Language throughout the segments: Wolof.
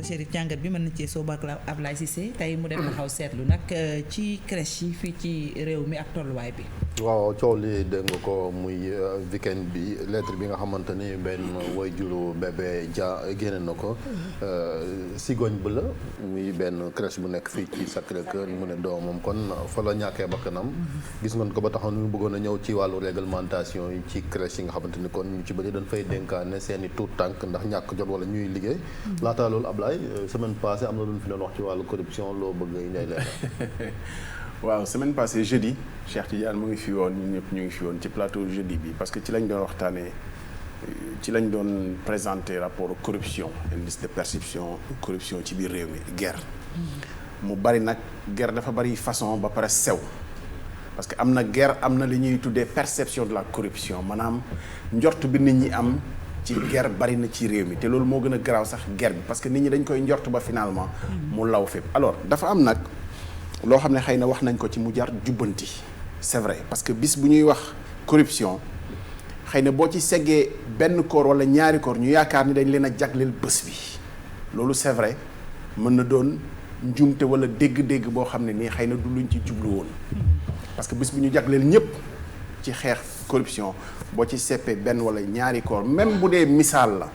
Chérif jàngat bi mën na cee soobu ak Ablaye Cissé tey mu def taxaw seetlu nag ci crèche yi fii ci réew mi ak tolluwaay bi. waaw coow li dégg nga ko muy weekend bi lettre bi nga xamante ni benn waajuru bébé Dia génne na ko Sigogne bu la muy benn crèche bu nekk fii ci Sacré-Cœur mu ne doomam kon fa la ñàkkee bakkanam gis ngeen ko ba taxoon ñu bëggoon a ñëw ci wàllu réglementation yi ci crèche yi nga xamante ni kon ñu ci bëri dañ fay dénkaane seeni tuut tànk ndax ñàkk jot wala ñuy liggéey laataa loolu Ablaye semaine passée am na lu ñu fi doon wax ci wàllu corruption loo bëgg ngay leeral. waaw semaine passée jeudi Cheikh Tidiane mu ngi fi woon ñun ñëpp ñu ngi fi woon ci plateau jeudi bi parce que ci lañ doon waxtaanee ci lañ doon présenter rapport corruption indice de perception corruption ci biir réew mi guerre mu bari nag guerre dafa bari façon ba pare sew parce que am na guerre am na li ñuy tuddee perception de la corruption maanaam njort bi nit ñi am ci guerre bari na ci réew mi te loolu moo gën a garaaw sax guerre bi parce que nit ñi dañ koy njort ba finalement mu law fépp alors dafa am nag loo xam ne xëy na wax nañ ko ci mu jar jubbanti c'est vrai parce que bis bu ñuy wax corruption xëy na boo ci seggee benn koor wala ñaari koor ñu yaakaar ni dañ leen a jagleel bés bi loolu c'est vrai mën na doon njuumte wala dégg-dégg boo xam ne nii xëy na du luñ ci jublu woon parce que bés bu ñu jagleel ñëpp ci xeex corruption boo ci seppee benn wala ñaari koor même bu dee misaal la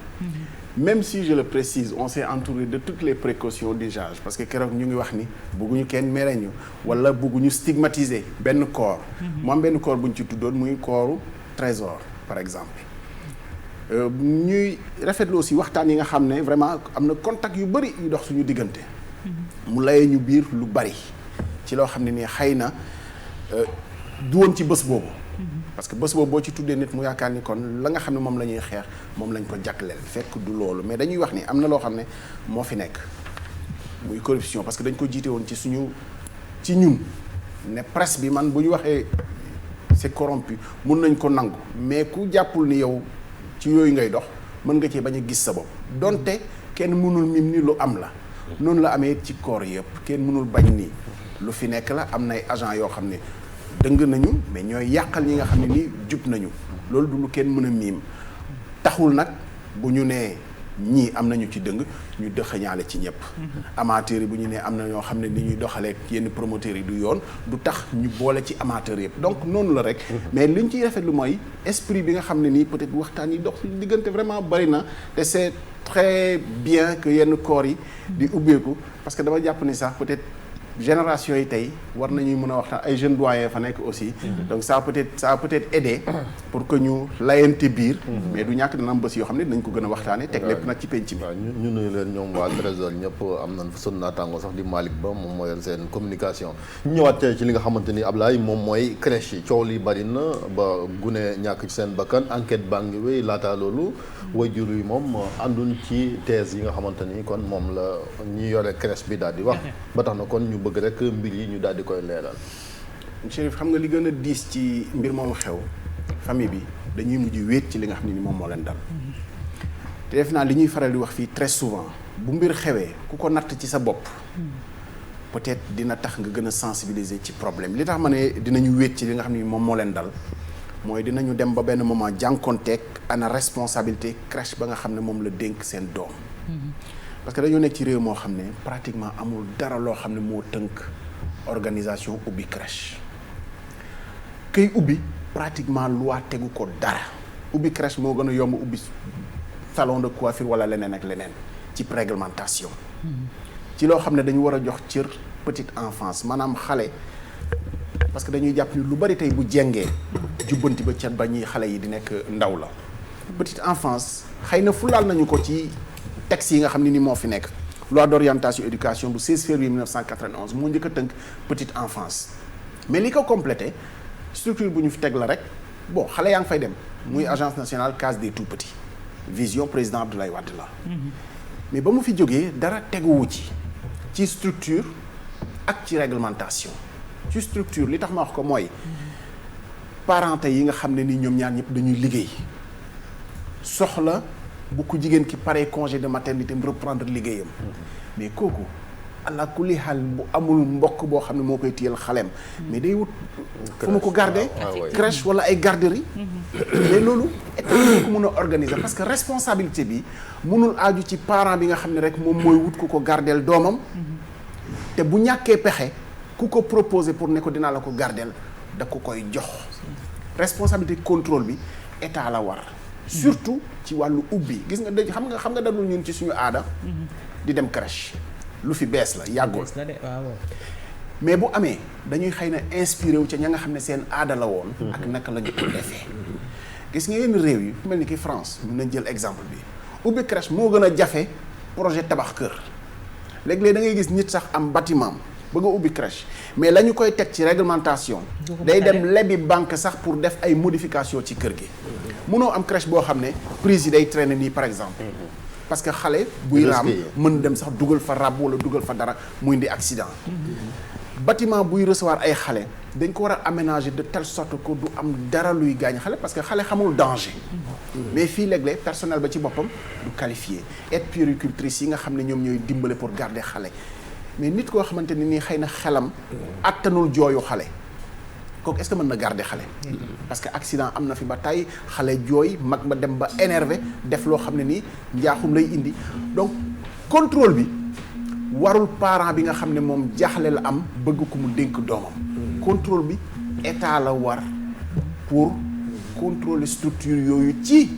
même si je le précise on s'est entouré de toutes les précautions d'usage parce que keroog ñu ngi wax ni bëgguñu kenn mere ñu wala bëgguñu stigmatiser benn corps mu am benn corps bu ñu ci tuddoon muy corps trésor par exemple ñuy rafetlu aussi waxtaan yi nga xam ne vraiment am na contact yu bëri yu dox suñu diggante mu layee ñu biir lu bari ci loo xam ne nii xëy na du woon ci bés boobu parce que bés boobu boo ci tuddee nit mu yaakaar ni kon la nga xam ne moom la ñuy xeex moom lañ ko jagleel fekk du loolu mais dañuy wax ni am na loo xam ne moo fi nekk muy corruption parce que dañ ko jiite woon ci ñun ne presse bi man bu ñu waxee c'est corrompu mun nañ ko nangu mais ku jàppul ni yow ci yooyu ngay dox mën nga cee bañ a gis sa bopp donte kenn mënul mim ni lu am la noonu la amee ci corps yëpp kenn mënul bañ ni lu fi nekk la am nay agent yoo xam ne dëng nañu mais ñooy yàqal ñi nga xam ne nii jub nañu loolu du lu kenn mën a miim taxul nag bu ñu nee ñii am nañu ci dëng ñu dëxëñaale ci ñëpp amateurs yi bu ñu nee am na ñoo xam ne ni ñuy doxalee yenn promoteurs yi du yoon du tax ñu boole ci amateurs yëpp donc noonu la rek mais li ñu ciy rafetlu mooy esprit bi nga xam ne nii peut-être waxtaan yi dox diggante vraiment bari na te c'est très bien que yenn corps yi di ubbeeku parce que dama jàpp ni sax peut-être génération yi tey war nañuy mën a waxtaan ay jeunes doyens fa nekk aussi donc ça a peut-être aidé pour que ñu layante biir mais du ñàkk dana am bés yoo xam ne dinañ ko gën a waxtaane teg lépp nag ci penc bi waaw ñu nuyu leen ñoom waa Trésor ñëpp am nañ fa sun naataango sax di Malick Ba moom moo yor seen communication ñu ñëwaat ci li nga xamante ni Ablaye moom mooy crèche yi coow li bari na ba gune ñàkk ci seen bakkan enquête baa ngi wéy laataa loolu waajur yi moom ànduñ ci thèse yi nga xamante ni kon moom la ñi yore crèche bi daal di wax ba tax na kon ñu bëgg rek mbir yi ñu daal di koy leeral. Chérif xam nga li gën a diis ci mbir moomu xew famille bi dañuy mujj wéet ci li nga xam ne ni moom moo leen dal te def naa li ñuy faral di wax fii très souvent bu mbir xewee ku ko natt ci sa bopp peut-être dina tax nga gën a sensibiliser ci problème li tax ma ne dinañu wéet ci li nga xam ne ni moom moo leen dal mooy dinañu dem ba benn moment jànkonteeg ana responsabilité crèche ba nga xam ne moom la dénk seen doom parce que dañoo nekk ci réew moo xam ne pratiquement amul dara loo xam ne moo tënk organisation ubbi crèche këy ubbi pratiquement loi tegu ko dara ubbi crèche moo gën a yomb ubbi salon de coiffure wala leneen ak leneen ci réglementation ci loo xam ne dañu war a jox cër petite enfance maanaam xale parce que dañuy jàpp ni lu bari tey bu jengee jubbanti ba cat ba ñuy xale yi di nekk ndaw la petite enfance xëy na fulaal nañu ko ci texte yi nga xam ne ni moo fi nekk loi d'orientation éducation bu 16 février 1991 moo njëkk a tënk petite enfance mais li ko complété structure bu ñu fi teg la rek bon xale yaa ngi fay dem muy agence nationale case des tout petits vision président Abdoulaye Wade la mais ba mu fi jógee dara teguwu ci structure ak ci réglementation ci structure li tax ma wax ko mooy parents yi nga xam ne ni ñoom ñaar ñëpp dañuy liggéey soxla bu ko jigéen ki paree congé de maternité mu reprendre liggéeyam mais kooku ala kulli xaal bu amul mbokk boo xam ne moo koy téyel xaleem mais day wut fu mu ko garder crèche wala ay garderie mais loolu état bi ko mën a organiser parce que responsabilité bi mënul aaju ci parent bi nga xam ne rek moom mooy wut ku ko gardeel doomam te bu ñàkkee pexe ku ko proposer pour ne ko dinaa la ko gardeel da ko koy jox responsabilité contrôle bi état la war surtout ci wàllu ubbi gis nga xam nga dadul ñun ci suñu aada di dem crèche lu fi bees la yàggul mais bu amee dañuy xëy na inspiré wu ca ña nga xam ne seen aada la woon ak naka la ñu ko defee gis nga yenn réew yi fu mel ni ki France mën nañ jël exemple bi ubbi crèche moo gën a jafe projet tabax kër léeg-léeg da ngay gis nit sax am bâtiment bëgg a ubbi crèche mais la ñu koy teg ci réglementation day dem lebi banque sax pour def ay modification ci kër gi mënoo am crèche boo xam ne prise yi day traîner nii par exemple parce que xale buy raam mën dem sax dugal fa rab wala dugal fa dara muy indi accident bâtiment buy recevoir ay xale dañ ko war a aménager de telle sorte que du am dara luy gaañ xale parce que xale xamul danger mais fii léeg-léeg personnel ba ci boppam du qualifié aide puéricultrice yi nga xam ne ñoom ñooy dimbale pour garder xale mais nit koo xamante ni nii xëy na xelam attanul jooyu xale kooku est-ce que mën na garder xale parce que accident am na fi ba tey xale jooy mag ma dem ba énervé def loo xam ne nii njaaxum lay indi donc contrôle bi warul parent bi nga xam ne moom jaaxle la am bëgg ko mu dénk doomam contrôle bi état la war pour contrôler structure yooyu ci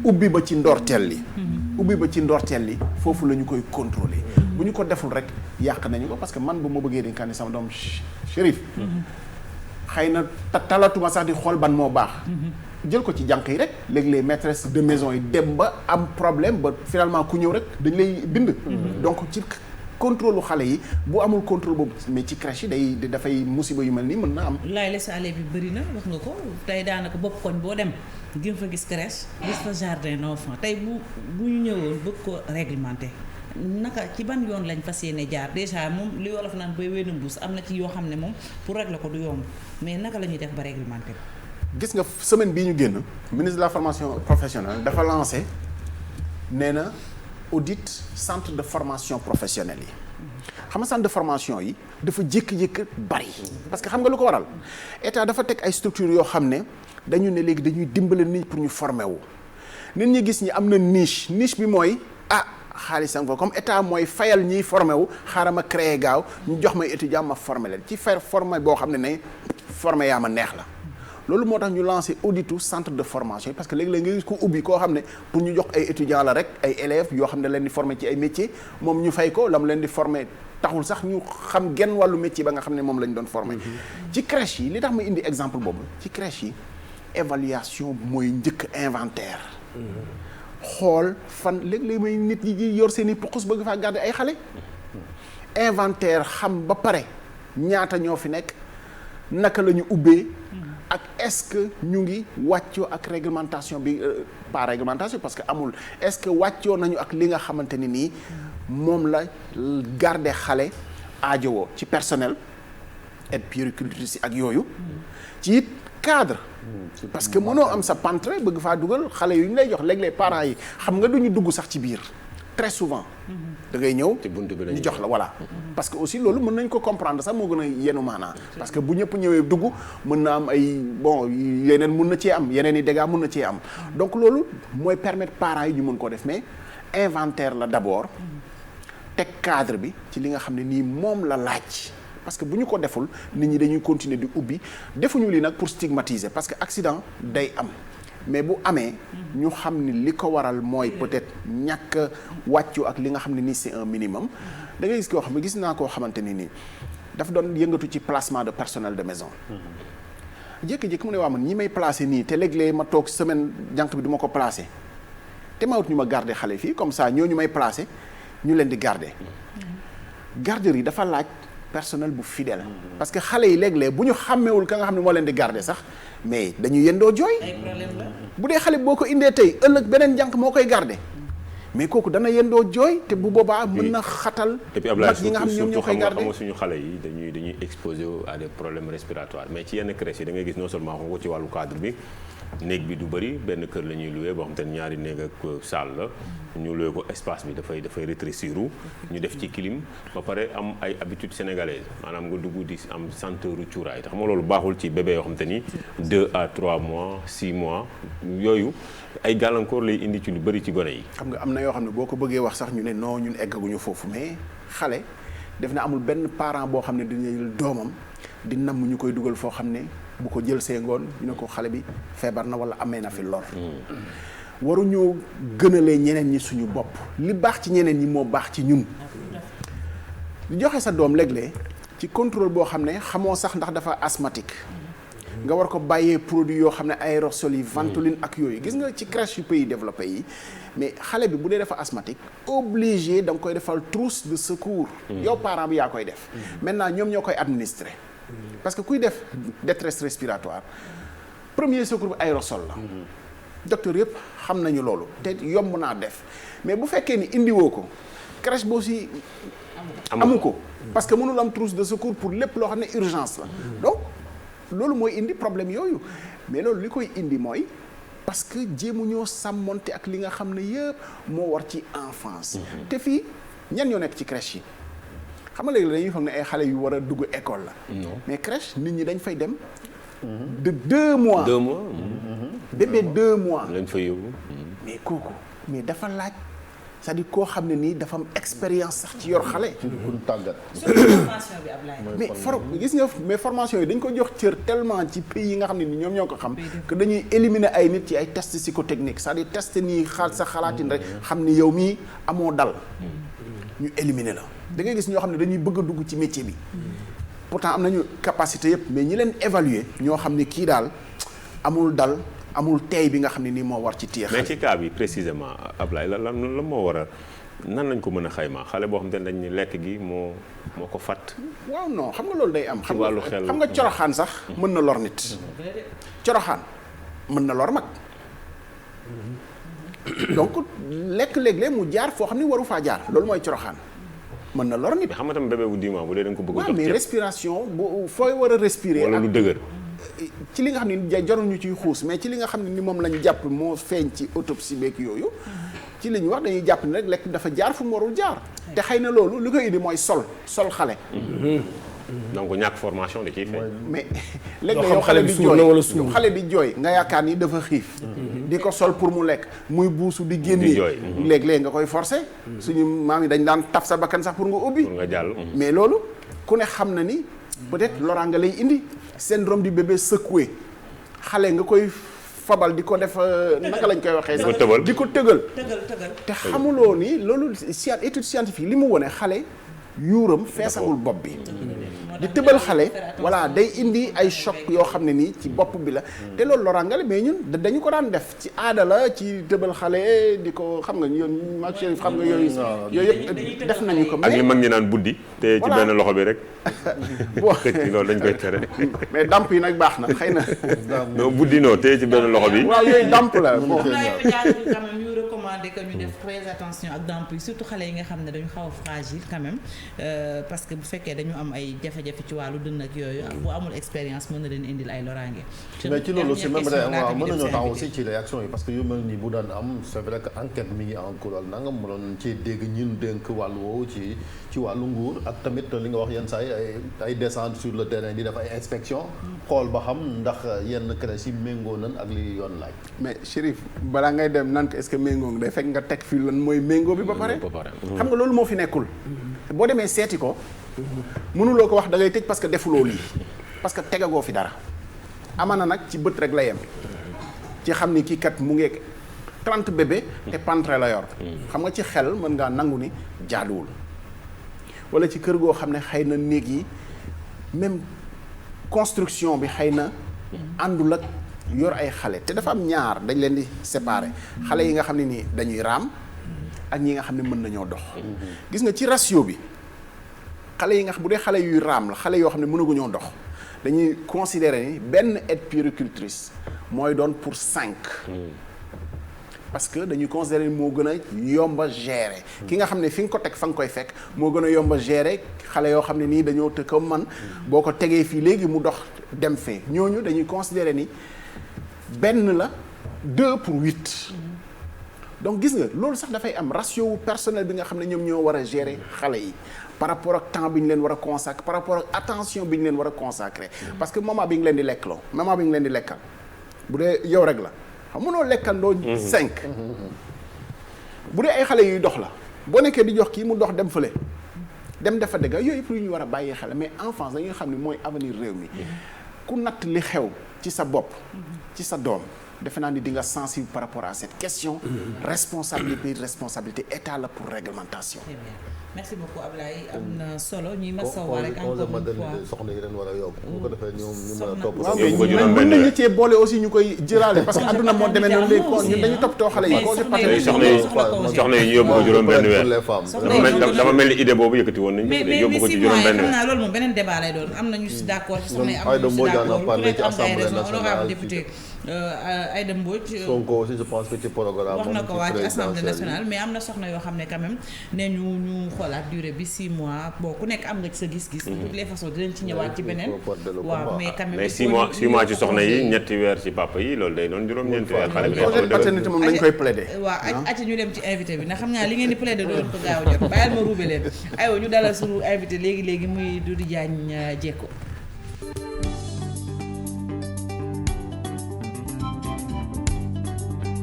ubbi ba ci ndorteel li foofu la ñu koy contrôler bu ñu ko deful rek yàq nañu ko parce que man bu ma bëggee dénkaane sama doom Chérif xëy na talatuma sax di xool ban moo baax jël ko ci jànq yi rek léegi les maîtresses de maison yi dem ba am problème ba finalement ku ñëw rek dañ lay bind donc ci contrôle xale yi bu amul contrôle boobu mais ci crèche yi dafay musiba yu mel nii mën na am laay laisser-aller bi bëri na wax nga ko tey daanaka bopp koñ boo dem gën fa gis crèche gis fa jardin d'enfants tey bu ñu ñëwoon bëgg ko réglementer naka ci ban yoon lañ fas yéene jaar déjà moom li wolof naan bay wéy na mbuus am na ci yoo xam ne moom pour régler ko du yomb mais naka la ñuy def ba réglementer gis nga semaine bii ñu génn ministre de la formation professionnelle dafa lancé nee na audit centre de formation professionnelle yi xam nga centre de formation yi dafa jékki-jékki bari parce que xam nga lu ko waral état dafa teg ay structures yoo xam ne dañu ne léegi dañuy dimbale nit pour ñu former wu nit ñi gis ñi am na niche bi mooy xaalisam ko comme état mooy fayal ñiy formé wu xaaral ma créé gaaw ñu jox may étudiant ma formé leen ci faire formé boo xam ne formé yaa ma neex la loolu moo tax ñu lancé auditu centre de formation parce que léegi-léeg nga gis ko ubbi koo xam ne pour ñu jox ay étudiants la rek ay élèves yoo xam ne leen di formé ci ay métiers moom ñu fay ko la mu leen di formé taxul sax ñu xam genn wàllu métier ba nga xam ne moom lañ doon formé ci crèche yi li tax ma indi exemple boobu ci crèche yi évaluation mooy njëkk inventaire xool fan léeg-léeg may nit yi yor seen i pukus bëgg faa garder ay xale inventaire xam ba pare ñaata ñoo fi nekk naka la ñu ubbee ak est-ce que ñu ngi wàccoo ak réglementation bi pas réglementation parce que amul est-ce que wàccoo nañu ak li nga xamante ni nii moom la garder xale aajowoo ci personnel aide puéricultrice ak yooyu ci it cadre parce que mënoo am sa pantre bëgg faa dugal xale yu ñu lay jox léeg-léeg parents yi xam nga duñu dugg sax ci biir très souvent da ngay ñëw ñu jox la voilà parce que aussi loolu mën nañ ko comprendre sax moo gën a yenu maanaa parce que bu ñëpp ñëwee dugg mën na am ay bon yeneen mun na cee am yeneen i dégâts mun na cee am donc loolu mooy permettre parents yi ñu mën koo def mais inventaire la d'abord teg cadre bi ci li nga xam ne nii moom la laaj parce que bu ñu ko deful nit ñi dañuy continuer di ubbi defuñu lii nag pour stigmatiser parce que accident day am mais bu amee ñu xam ni li ko waral mooy peut-être ñàkk wàccu ak li nga xam ne nii c'est un minimum da ngay gis koo xam ne gis naa koo xamante ni nii dafa doon yëngatu ci placement de personnel de maison jékki-jékki mu ne waa man ñi may placer nii te léeg-léeg ma toog semaine jànq bi du ma ko placer te ma wut ñu ma garder xale fii comme ça ñooñu may placer ñu leen di garder garderie dafa laaj personnel bu fidèle parce que xale yi léeg-léeg bu ñu xàmmewul ka nga xam ne moo leen di garder sax mais dañuy yendoo jooy bu dee xale boo ko indee tey ëllëg beneen jànq moo koy garder mais kooku dana yendoo jooy te bu boobaa mën na xatal mag ñi nga xam ne ñoom ñoo koy garder xam nga suñu xale yi dañuy exposé à des problèmes respiratoires mais ci yenn crèches yi da ngay gis non seulement xam ko ci wàllu cadre bi néeg bi du bëri benn kër la ñuy loué boo xam te ne ñaari néeg ak salle la ñu loué ko espace bi dafay rétrécir ñu def ci clim ba pare am ay habitudes sénégalaises maanaam nga dugg di am senteuru cuuraay te xam nga loolu baaxul ci bébé yoo xam te ni 2 à 3 mois 6 mois yooyu ay gàllankoor lay indi ci lu bëri ci gone yi. xam nga am na yoo xam ne boo ko bëggee wax sax ñu ne non ñun eggaguñu foofu mais xale def na amul benn parent boo xam ne dina jël doomam di namm ñu koy dugal foo xam ne bu ko jël see ngoon ñu ne ko xale bi feebar na wala amee na fi lor. waruñoo gënalee ñeneen ñi suñu bopp li baax ci ñeneen ñi moo baax ci ñun. di joxe sa doom léeg-léeg ci contrôle boo xam ne xamoo sax ndax dafa asthmatique. nga war ko bàyyee produit yoo xam ne aérosol yi ventoline ak yooyu gis nga ci crèche yu pays développé yi mais xale bi bu dee dafa asthmatique obligé da nga koy defal trousse de secours. yow parent bi yaa koy def. maintenant ñoom ñoo koy administrer. parce que kuy def détresse respiratoire premier secours bi aérosol la. docteur yëpp xam nañu loolu te yomb naa def mais bu fekkee ni indiwoo ko crèche boo si amu ko parce que mënul am trousse de secours pour lépp loo xam ne urgence la donc loolu mooy indi problème yooyu mais loolu li koy indi mooy parce que jéemu ñoo sàmmonte ak li nga xam ne yëpp moo war ci enfance te fii ñan ñoo nekk ci crèche yi xam nga léegi dañuy foog ne ay xale yu war a dugg école la mais crèche nit ñi dañ fay dem de 2 mois. 2 mois. bébé 2 mois. lañ fa yóbbu. mais kooku mais dafa laaj c'est-à-dire koo xam ne nii dafa am expérience sax ci yor xale. pour tàggat. formation bi Ablaye. mais gis nga mais formation yi dañ ko jox cër tellement ci pays yi nga xam ne ni ñoom ñoo ko xam. que dañuy éliminer ay nit ci ay tests psychotechniques c'est-à-dire test nii sa xalaatin rek xam ni yow mii amoo dal. ñu éliminer la. da ngay gis ñoo xam ne dañuy bëgg a dugg ci métier bi. pourtant am nañu capacité yëpp mais ñi leen évaluer ñoo xam ne kii daal amul dal amul teey bi nga xam ne nii moo war ci téye xale. mais ci cas bi précisément Ablaye lan moo war a nan lañ ko mën a xayma xale boo xam te ne dañ ni lekk gi moo ko fàtt. waaw non xam nga loolu day am. ci wàllu xel xam nga coroxaan sax mën na lor nit. coroxaan mën na lor mag. donc lekk léeg-léeg mu jaar foo xam ne waru faa jaar loolu mooy coroxaan. mën na lor nit. xam nga tam bébé bu 10 mois bu dee da nga ko bëgg a jox mais respiration bu fooy war a respirer. wala lu dëgër. ci li nga xam ne jarul ñu ciy xuus mais ci li nga xam ne ni moom lañ jàpp moo feeñ ci autopsie beeg yooyu. ci li ñuy wax dañuy jàpp ne rek lekk dafa jaar fu mu warul jaar. te xëy na loolu li koy indi mooy sol xale. donc ñàkk formation da ciy feeñ. mais léegi yow xale di jooy nga yaakaar ni dafa xiif. di ko sol pour mu lekk muy buusu di génne. léeg-léeg nga koy forcer. suñu maam yi dañ daan taf sa bakkan sax pour nga ubbi. pour nga jàll. mais loolu ku ne xam na ni peut-être loraanga lay indi. syndrome du bébé secoué xale nga koy fabal di ko def naka lañ koy waxee. di ko tëgal te xamuloo ni loolu étude scientifique li mu wone xale. yuuram feesagul bopp bi di tëbal xale voilà day indi ay choc yoo xam ne nii ci bopp bi la te loolu loraangale mais ñun dañu ko daan def ci aada la ci tëbal xale di ko xam nga yoon mag Chérif xam nga yooyu yëpp def nañu ko ak li mag ñi naan buddi te ci benn loxo bi rek loolu dañ koy tere mais damp yi nag baax na xëy na non buddi noo te ci benn loxo bi waaw yooyu damp la bon que ñu def très attention ak damp yi surtout xale yi nga xam ne dañu xaw a fragile quand même parce que bu fekkee dañu am ay jafe-jafe ci wàllu dënn ak yooyu bu amul expérience mën na leen indil ay loraange. mais ci loolu aussi même waaw mën nañoo taxaw aussi ci réaction yi parce que yu mel nii bu daan am c'est vrai que enquête mi ngi en cours nanga mu doon ci dégg ñun dénk wàllu woowu ci wàllu nguur ak tamit li nga wax yenn saa yi ay descendre sur le terrain di def ay inspection xool ba xam ndax yenn crèche yi méngoo nan ak li yoon laaj. mais Chérif balaa ngay dem nan ko est-ce que méngoo day fekk nga teg fii lan mooy méngoo bi ba pare xam nga loolu moo fi nekkul boo demee seeti ko mënuloo ko wax da ngay tëj parce que defuloo lii parce que tegagoo fi dara amana nag ci bët rek la yem ci xam ni kii kat mu ngeeg 30 bébé te pantre la yor xam nga ci xel mën ngaa nangu ni jaaduwul wala ci kër goo xam ne xëy na néeg yi même construction bi xëy na àndul ak yor ay xale te dafa am ñaar dañ leen di séparer xale yi nga xam ne nii dañuy raam ak ñi nga xam ne mën nañoo dox gis nga ci ratio bi xale yi nga xam bu dee xale yuy raam la xale yoo xam ne mënaguñoo dox dañuy considérer ni benn aide puéricultrice mooy doon pour 5 parce que dañuy considérer moo gën a yomba gérer ki nga xam ne fi nga ko teg fa nga koy fekk moo gën a yomba gérer xale yoo xam ne nii dañoo të comme man boo ko tegee fii léegi mu dox dem fee ñooñu dañuy considérer ni benn la 2 pour 8 donc gis nga loolu sax dafay am ratio wu personnel bi nga xam ne ñoom ñoo war a gérer xale yi par rapport ak temps bi ñu leen war a consacrer par rapport ak attention bi ñu leen war a consacrer parce que moment bi nga leen di lekkloo moment bi nga leen di lekkal bu dee yow rek la xam mënoo lekkandoo 5 bu dee ay xale yuy dox la boo nekkee di jox kii mu dox dem fële dem dafa dëgg yooyu yëpp lu ñu war a bàyyi xel mais enfance dañuy xam ne mooy avenir réew mi ku natt li xew ci sa bopp ci sa doom defe naa ni di nga sensible par rapport à cette question responsabilité état la pour réglementation. Très bien. Merci beaucoup Ablaye am na solo ñuy masawaale rek encore une fois soxna yi leen war a yokk bu ko defee ñoom ñu mën a topp waaw mais mën nañu cee boole aussi ñu koy jëlaale parce que adduna moo demee noonu léegi kon ñun dañu toppatoo xale yi soxna yi ñu yóbbu ko juróom benn weer dama mel ni idée boobu yëkkati woon nañu yóbbu ko ci juróom benn weer xam naa loolu moom beneen débat lay doon am nañu si d'accord ci soxna yi am nañu si d'accord ku nekk am ay raison honorable député Aïda Mbodj Sonko aussi je pense que ci programme wax na ko waa ci assemblée nationale mais am na soxna yoo xam ne quand même ne ñu xoolaat durée bi 6 mois bon ku nekk am nga ci sa gis-gis de toutes les façons dinañ ci ñëwaat ci beneen waaw mais quand même mais 6 mois ci soxna yi ñetti weer ci papa yi loolu day doon juróom-ñeenti weer xale bi day paternité moom dañ koy plaider waaw ati ñu dem ci invité bi ndax xam naa li ngeen di plaider doon ko gaaw a jot bàyyil ma ruube leen aywa ñu dalal suñu invité léegi muy Doudou Diagne Diécko